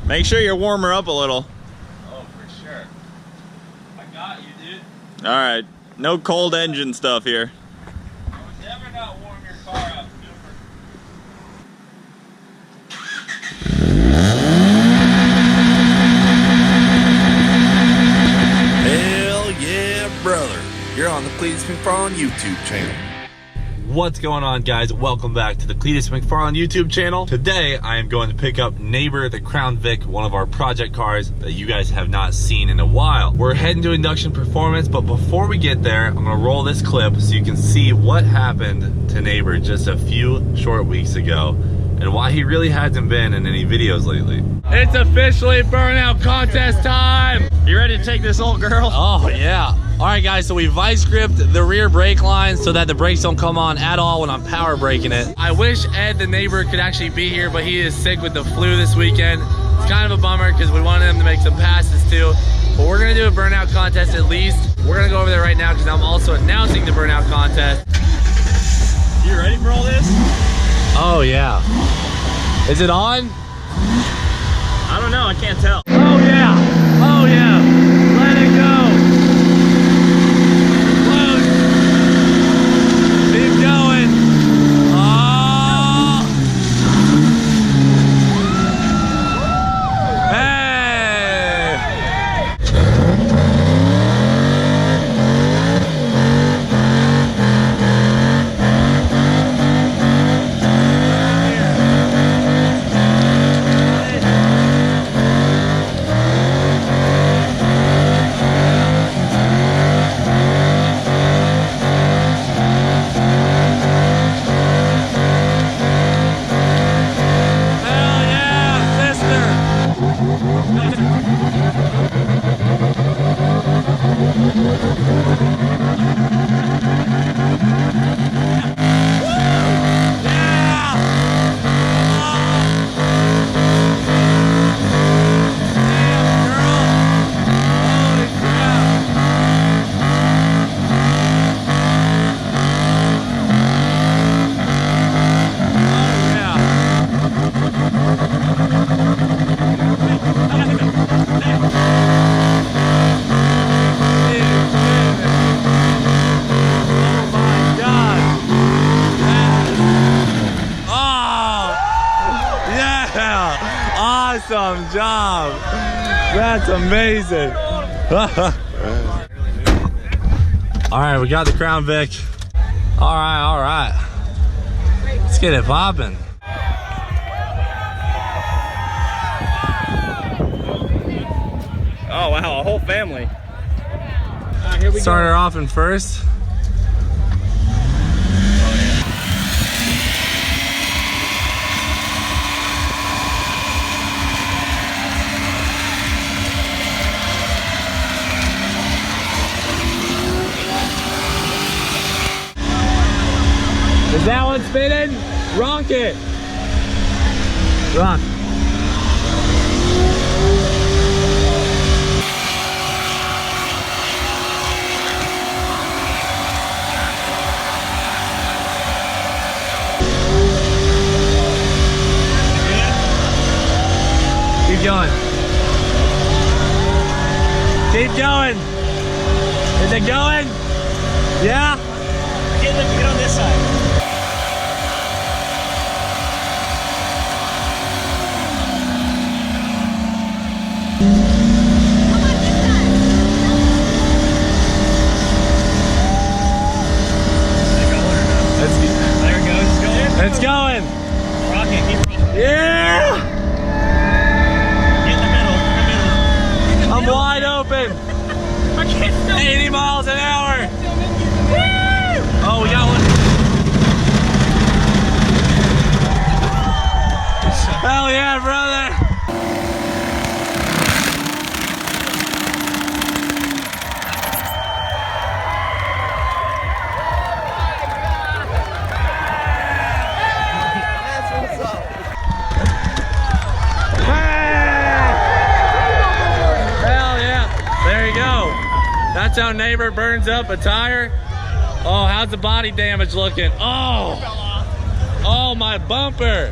Make sure you warm her up a little. Oh, for sure. I got you, dude. All right. No cold engine stuff here. I would never not warm your car up, Hell yeah, brother. You're on the Cleetus McFarland YouTube channel. What's going on, guys? Welcome back to the Cleetus McFarland YouTube channel. Today, I am going to pick up Neighbor, the Crown Vic, one of our project cars that you guys have not seen in a while. We're heading to induction performance, but before we get there, I'm gonna roll this clip so you can see what happened to Neighbor just a few short weeks ago and why he really hasn't been in any videos lately. It's officially Burnout Contest time! You ready to take this old girl? Oh, yeah. All right, guys, so we vice gripped the rear brake line so that the brakes don't come on at all when I'm power braking it. I wish Ed, the neighbor, could actually be here, but he is sick with the flu this weekend. It's kind of a bummer because we wanted him to make some passes too. But we're gonna do a Burnout Contest at least. We're gonna go over there right now because I'm also announcing the Burnout Contest. You ready for all this? Oh, yeah. Is it on? I don't know, I can't tell. Oh, yeah. Oh, yeah. Let it go. Keep going. Oh. Hey. Awesome job. That's amazing. All right, we got the Crown Vic. All right. Let's get it popping. Oh, wow, a whole family. Here we Start her off in first. Is that one spinning? Rock it! Rock. Keep going. Keep going. Is it going? Yeah? Get on this side. It's going. Rocket, keep rocking. Yeah. Get in the middle. I'm wide open. I can't still. 80 miles an hour. Oh, we got one. Hell yeah, brother. That's how Neighbor burns up a tire. Oh, how's the body damage looking? Oh, my bumper.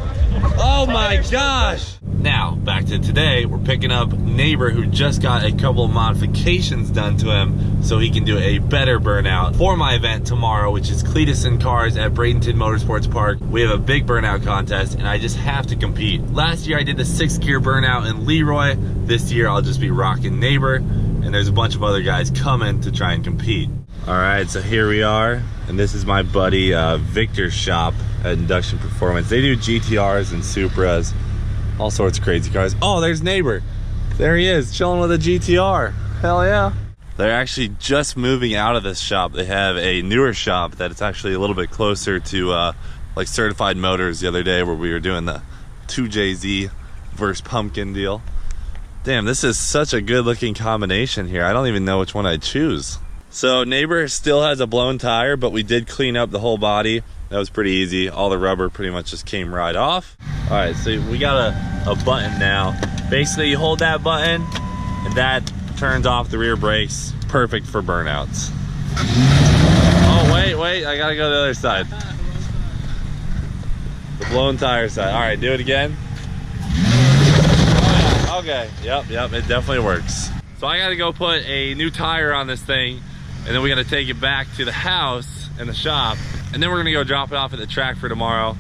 Oh my gosh. Now, back to today, we're picking up Neighbor, who just got a couple of modifications done to him so he can do a better burnout for my event tomorrow, which is Cleetus and Cars at Bradenton Motorsports Park. We have a big burnout contest, and I just have to compete. Last year, I did the 6-gear burnout in Leroy. This year, I'll just be rocking Neighbor, and there's a bunch of other guys coming to try and compete. All right, so here we are, and this is my buddy Victor's shop at Induction Performance. They do GTRs and Supras, all sorts of crazy cars. Oh, there's Neighbor. There he is, chilling with a GTR. Hell yeah. They're actually just moving out of this shop. They have a newer shop that it's actually a little bit closer to like Certified Motors the other day, where we were doing the 2JZ versus Pumpkin deal. Damn, this is such a good looking combination here. I don't even know which one I'd choose. So Neighbor still has a blown tire, but we did clean up the whole body. That was pretty easy. All the rubber pretty much just came right off. All right, so we got a button now. Basically, you hold that button, and that turns off the rear brakes. Perfect for burnouts. Oh, wait, I gotta go to the other side. The blown tire side. All right, do it again. Oh, yeah. Okay, yep, it definitely works. So I gotta go put a new tire on this thing, and then we gotta take it back to the house and the shop, and then we're gonna go drop it off at the track for tomorrow.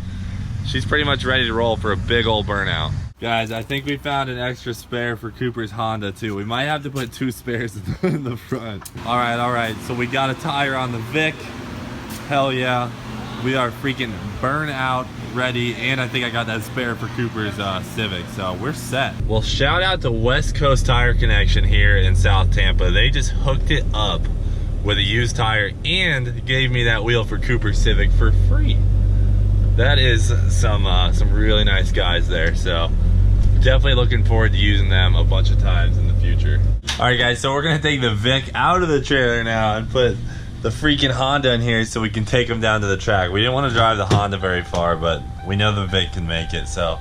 She's pretty much ready to roll for a big old burnout. Guys, I think we found an extra spare for Cooper's Honda too. We might have to put 2 spares in the front. All right, so we got a tire on the Vic. Hell yeah. We are freaking burnout ready, and I think I got that spare for Cooper's Civic, so we're set. Well, shout out to West Coast Tire Connection here in South Tampa. They just hooked it up with a used tire and gave me that wheel for Cooper's Civic for free. That is some really nice guys there, so definitely looking forward to using them a bunch of times in the future. All right, guys, so we're gonna take the Vic out of the trailer now and put the freaking Honda in here so we can take them down to the track. We didn't want to drive the Honda very far, but we know the Vic can make it, so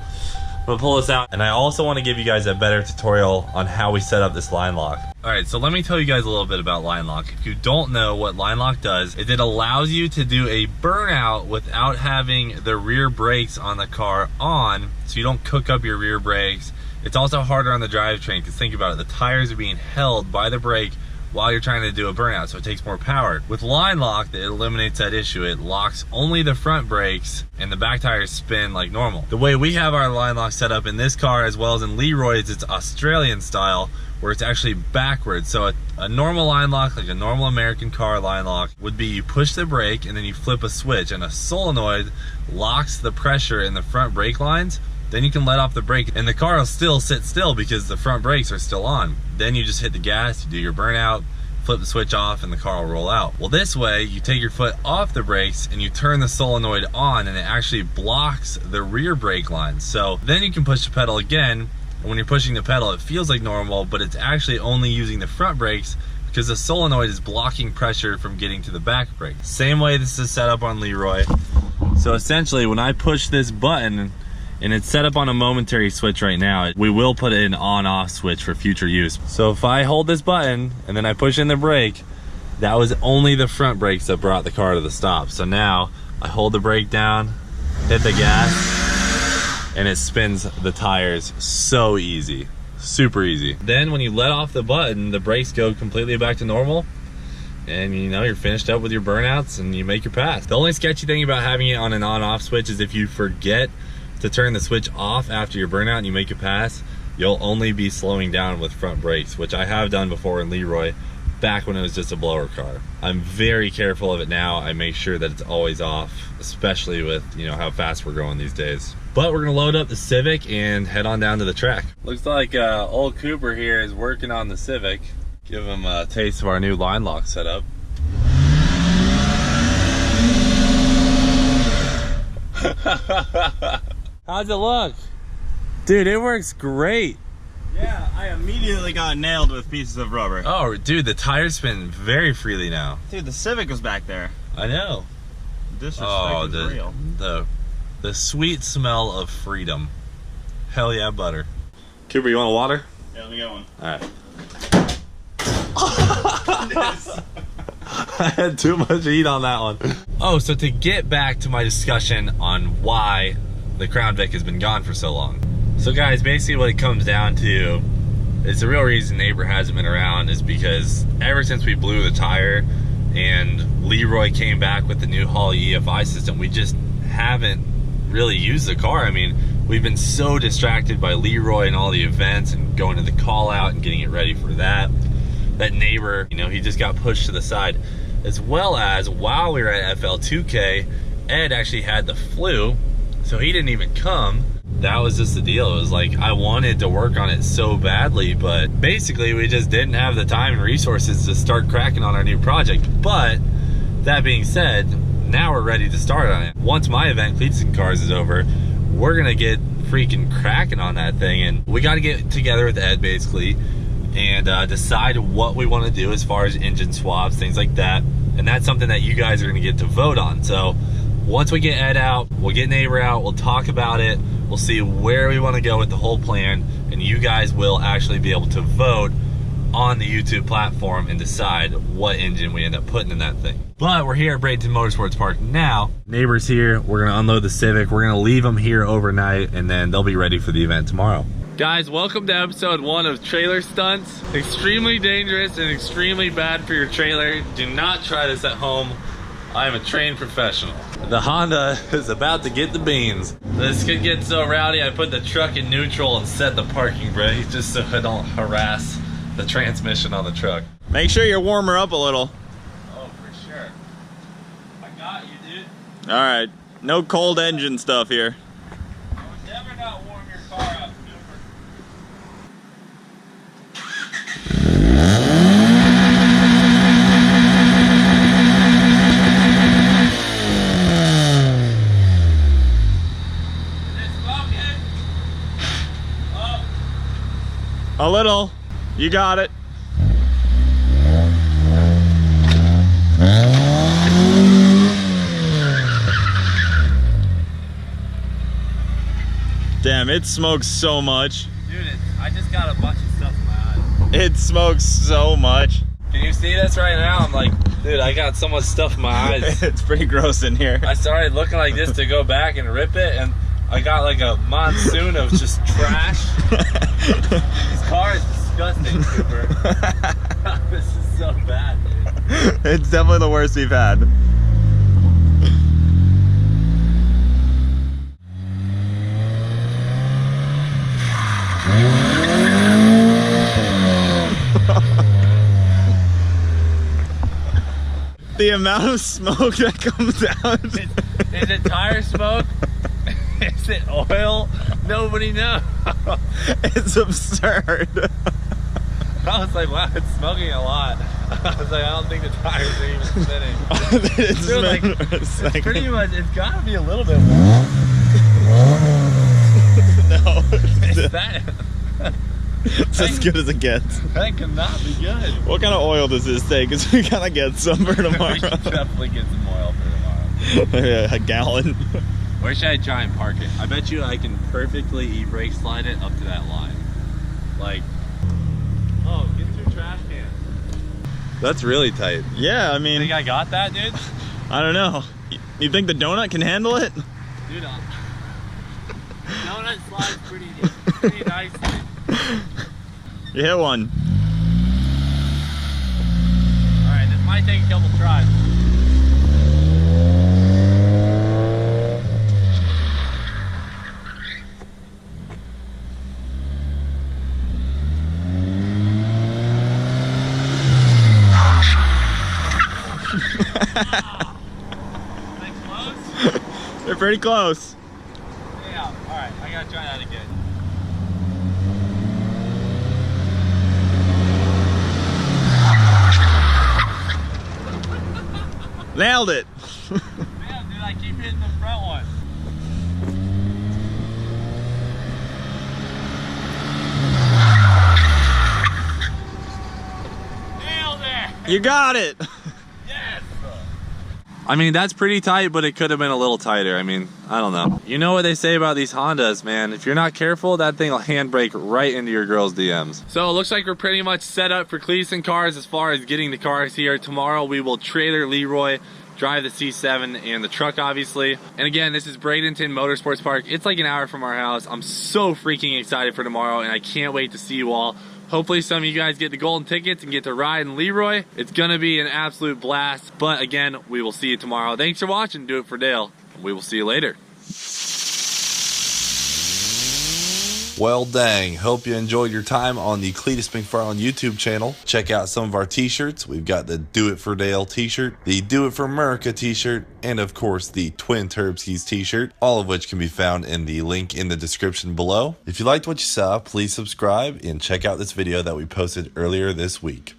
we'll pull this out. And I also want to give you guys a better tutorial on how we set up this line lock. All right, so let me tell you guys a little bit about line lock. If you don't know what line lock does, is it allows you to do a burnout without having the rear brakes on the car on, so you don't cook up your rear brakes. It's also harder on the drivetrain, because think about it, the tires are being held by the brake while you're trying to do a burnout, so it takes more power. With line lock, it eliminates that issue. It locks only the front brakes and the back tires spin like normal. The way we have our line lock set up in this car, as well as in Leroy's, it's Australian style, where it's actually backwards. So a normal line lock, like a normal American car line lock, would be you push the brake and then you flip a switch, and a solenoid locks the pressure in the front brake lines. Then you can let off the brake and the car will still sit still because the front brakes are still on. Then you just hit the gas, you do your burnout, flip the switch off, and the car will roll out. Well, this way, you take your foot off the brakes and you turn the solenoid on, and it actually blocks the rear brake lines. So then you can push the pedal again, and when you're pushing the pedal, it feels like normal, but it's actually only using the front brakes because the solenoid is blocking pressure from getting to the back brake. Same way this is set up on Leroy. So essentially, when I push this button, and it's set up on a momentary switch right now, we will put it in on-off switch for future use. So if I hold this button and then I push in the brake, that was only the front brakes that brought the car to the stop. So now I hold the brake down, hit the gas, and it spins the tires so easy, super easy. Then when you let off the button, the brakes go completely back to normal, and you know, you're finished up with your burnouts and you make your pass. The only sketchy thing about having it on an on-off switch is if you forget to turn the switch off after your burnout and you make a pass, you'll only be slowing down with front brakes, which I have done before in Leroy, back when it was just a blower car. I'm very careful of it now. I make sure that it's always off, especially with, you know, how fast we're going these days. But we're gonna load up the Civic and head on down to the track. Looks like old Cooper here is working on the Civic. Give him a taste of our new line lock setup. How's it look? Dude, it works great. Yeah, I immediately got nailed with pieces of rubber. Oh, dude, the tires spin very freely now. Dude, the Civic was back there. I know. Disrespect is real. The sweet smell of freedom. Hell yeah, butter. Cooper, you want a water? Yeah, let me get one. All right. I had too much heat on that one. Oh, so to get back to my discussion on why the Crown Vic has been gone for so long. So guys, basically what it comes down to is the real reason Neighbor hasn't been around is because ever since we blew the tire and Leroy came back with the new Holley EFI system, we just haven't really used the car. I mean, we've been so distracted by Leroy and all the events and going to the call out and getting it ready for that Neighbor, you know, he just got pushed to the side. As well as while we were at FL2K, Ed actually had the flu, so he didn't even come. That was just the deal. It was like, I wanted to work on it so badly, but basically we just didn't have the time and resources to start cracking on our new project. But that being said, now we're ready to start on it. Once my event, Cleetus and Cars, is over, we're gonna get freaking cracking on that thing, and we gotta get together with Ed basically and decide what we want to do as far as engine swaps, things like that. And that's something that you guys are gonna get to vote on. So once we get Ed out, we'll get Neighbor out, we'll talk about it, we'll see where we want to go with the whole plan, and you guys will actually be able to vote on the YouTube platform and decide what engine we end up putting in that thing. But we're here at Bradenton Motorsports Park now. Neighbor's here, we're gonna unload the Civic, we're gonna leave them here overnight, and then they'll be ready for the event tomorrow. Guys, welcome to episode 1 of Trailer Stunts. Extremely dangerous and extremely bad for your trailer. Do not try this at home. I am a trained professional. The Honda is about to get the beans. This could get so rowdy, I put the truck in neutral and set the parking brake just so I don't harass the transmission on the truck. Make sure you warm her up a little. Oh, for sure. I got you, dude. All right, no cold engine stuff here. I would never not warm your car up, A little. You got it. Damn, it smokes so much. Dude, I just got a bunch of stuff in my eyes. It smokes so much. Can you see this right now? I'm like, dude, I got so much stuff in my eyes. It's pretty gross in here. I started looking like this to go back and rip it, and I got like a monsoon of just trash. This car is disgusting, Cooper. This is so bad, dude. It's definitely the worst we've had. The amount of smoke that comes out. Is it tire smoke? Is it oil? Nobody knows. It's absurd. I was like, wow, it's smoking a lot. I was like, I don't think the tires are even spinning. It's Dude, like, been a it's second. pretty much, it's gotta be a little bit more. No. It's that. It's as good as it gets. That cannot be good. What kind of oil does this take? Because we gotta get some for tomorrow. We should definitely get some oil for tomorrow. Yeah, a gallon. Where should I try and park it? I bet you I can perfectly e-brake slide it up to that line. Like, oh, get your trash can. That's really tight. Yeah, I mean, Think I got that, dude? I don't know. You think the donut can handle it? Dude, donut slides pretty nicely. You hit one. Alright, this might take a couple tries. They close? They're pretty close. Yeah, alright, I gotta try that again. Nailed it. Man, dude, I keep hitting the front one. Nailed it! You got it. Yes! I mean, that's pretty tight, but it could have been a little tighter. I mean, I don't know. You know what they say about these Hondas, man. If you're not careful, that thing will handbrake right into your girl's DMs. So it looks like we're pretty much set up for Cleetus and Cars as far as getting the cars here. Tomorrow we will trailer Leroy drive the C7 and the truck, obviously. And again, this is Bradenton Motorsports Park. It's like an hour from our house. I'm so freaking excited for tomorrow, and I can't wait to see you all. Hopefully some of you guys get the golden tickets and get to ride in Leroy. It's gonna be an absolute blast. But again, we will see you tomorrow. Thanks for watching. Do it for Dale. We will see you later. Well, dang. Hope you enjoyed your time on the Cleetus McFarland YouTube channel. Check out some of our t-shirts. We've got the Do It For Dale t-shirt, the Do It For America t-shirt, and of course the Twin Turbskis t-shirt, all of which can be found in the link in the description below. If you liked what you saw, please subscribe and check out this video that we posted earlier this week.